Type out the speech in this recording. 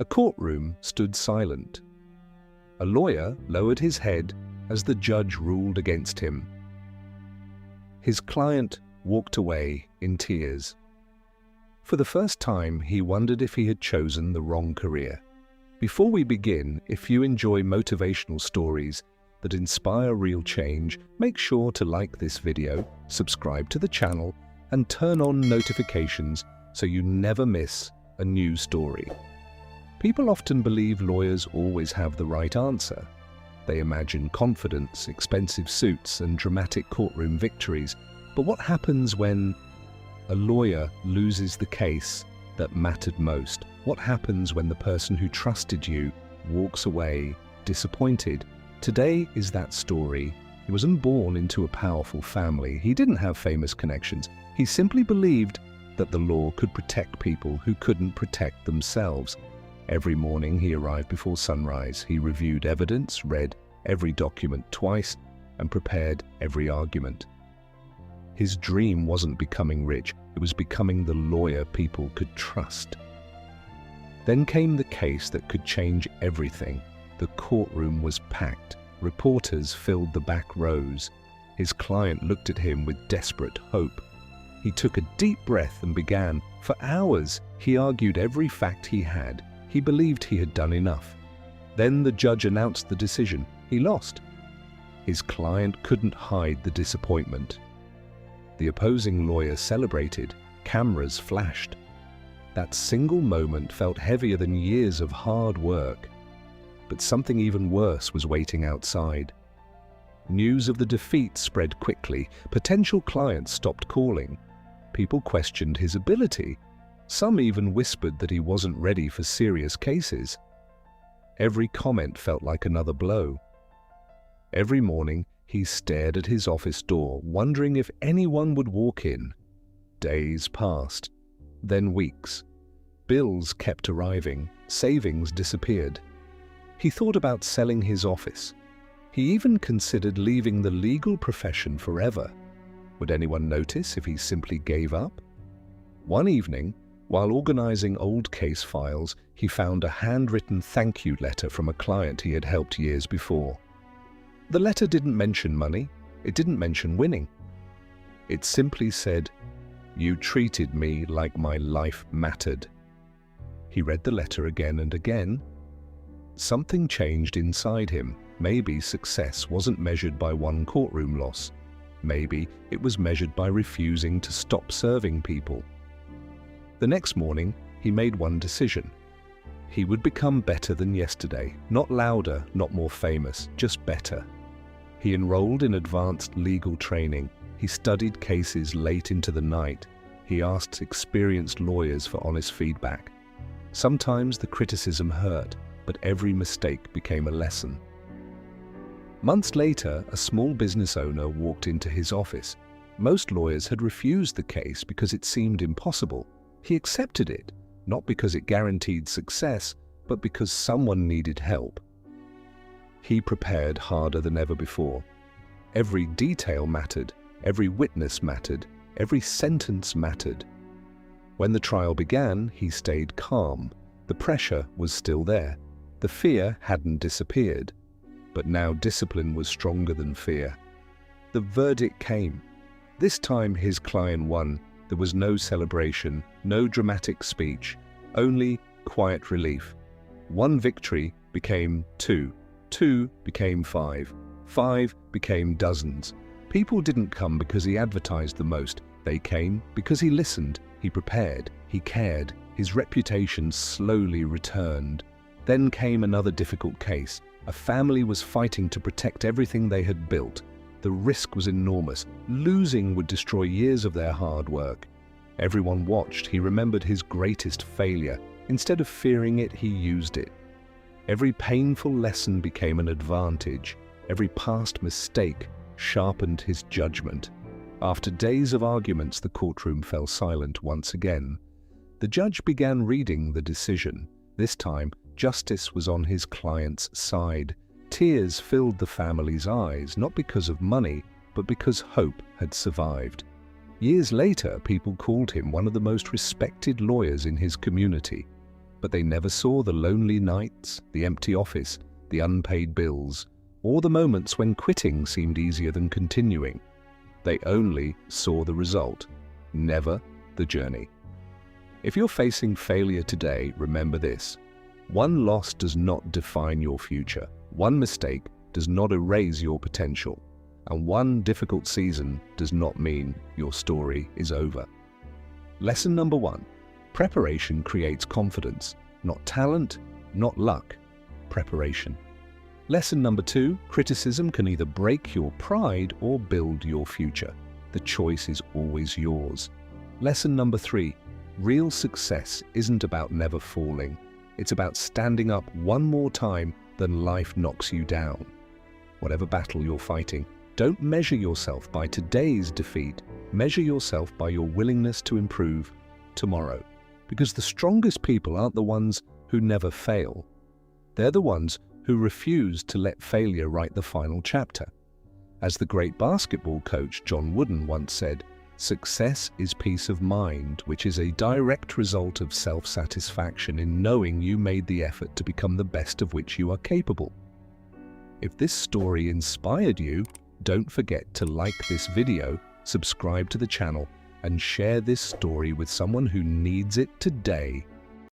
A courtroom stood silent. A lawyer lowered his head as the judge ruled against him. His client walked away in tears. For the first time, he wondered if he had chosen the wrong career. Before we begin, if you enjoy motivational stories that inspire real change, make sure to like this video, subscribe to the channel, and turn on notifications so you never miss a new story. People often believe lawyers always have the right answer. They imagine confidence, expensive suits, and dramatic courtroom victories. But what happens when a lawyer loses the case that mattered most? What happens when the person who trusted you walks away disappointed? Today is that story. He wasn't born into a powerful family. He didn't have famous connections. He simply believed that the law could protect people who couldn't protect themselves. Every morning he arrived before sunrise. He reviewed evidence, read every document twice, and prepared every argument. His dream wasn't becoming rich, it was becoming the lawyer people could trust. Then came the case that could change everything. The courtroom was packed. Reporters filled the back rows. His client looked at him with desperate hope. He took a deep breath and began. For hours, he argued every fact he had. He believed he had done enough. Then the judge announced the decision. He lost. His client couldn't hide the disappointment. The opposing lawyer celebrated. Cameras flashed. That single moment felt heavier than years of hard work. But something even worse was waiting outside. News of the defeat spread quickly. Potential clients stopped calling. People questioned his ability. Some even whispered that he wasn't ready for serious cases. Every comment felt like another blow. Every morning, he stared at his office door, wondering if anyone would walk in. Days passed, then weeks. Bills kept arriving, savings disappeared. He thought about selling his office. He even considered leaving the legal profession forever. Would anyone notice if he simply gave up? One evening, while organizing old case files, he found a handwritten thank you letter from a client he had helped years before. The letter didn't mention money. It didn't mention winning. It simply said, "You treated me like my life mattered." He read the letter again and again. Something changed inside him. Maybe success wasn't measured by one courtroom loss. Maybe it was measured by refusing to stop serving people. The next morning, he made one decision. He would become better than yesterday. Not louder, not more famous, just better. He enrolled in advanced legal training. He studied cases late into the night. He asked experienced lawyers for honest feedback. Sometimes the criticism hurt, but every mistake became a lesson. Months later, a small business owner walked into his office. Most lawyers had refused the case because it seemed impossible. He accepted it, not because it guaranteed success, but because someone needed help. He prepared harder than ever before. Every detail mattered, every witness mattered, every sentence mattered. When the trial began, he stayed calm. The pressure was still there. The fear hadn't disappeared. But now discipline was stronger than fear. The verdict came. This time his client won. There was no celebration, no dramatic speech, only quiet relief. One victory became two. Two became five. Five became dozens. People didn't come because he advertised the most. They came because he listened, he prepared, he cared. His reputation slowly returned. Then came another difficult case. A family was fighting to protect everything they had built. The risk was enormous. Losing would destroy years of their hard work. Everyone watched. He remembered his greatest failure. Instead of fearing it, he used it. Every painful lesson became an advantage. Every past mistake sharpened his judgment. After days of arguments, the courtroom fell silent once again. The judge began reading the decision. This time, justice was on his client's side. Tears filled the family's eyes, not because of money, but because hope had survived. Years later, people called him one of the most respected lawyers in his community. But they never saw the lonely nights, the empty office, the unpaid bills, or the moments when quitting seemed easier than continuing. They only saw the result, never the journey. If you're facing failure today, remember this. One loss does not define your future. One mistake does not erase your potential. And one difficult season does not mean your story is over. Lesson number 1. Preparation creates confidence. Not talent, not luck. Preparation. Lesson number 2. Criticism can either break your pride or build your future. The choice is always yours. Lesson number 3. Real success isn't about never falling. It's about standing up one more time than life knocks you down. Whatever battle you're fighting, don't measure yourself by today's defeat. Measure yourself by your willingness to improve tomorrow. Because the strongest people aren't the ones who never fail. They're the ones who refuse to let failure write the final chapter. As the great basketball coach John Wooden once said, success is peace of mind, which is a direct result of self-satisfaction in knowing you made the effort to become the best of which you are capable. If this story inspired you, don't forget to like this video, subscribe to the channel, and share this story with someone who needs it today.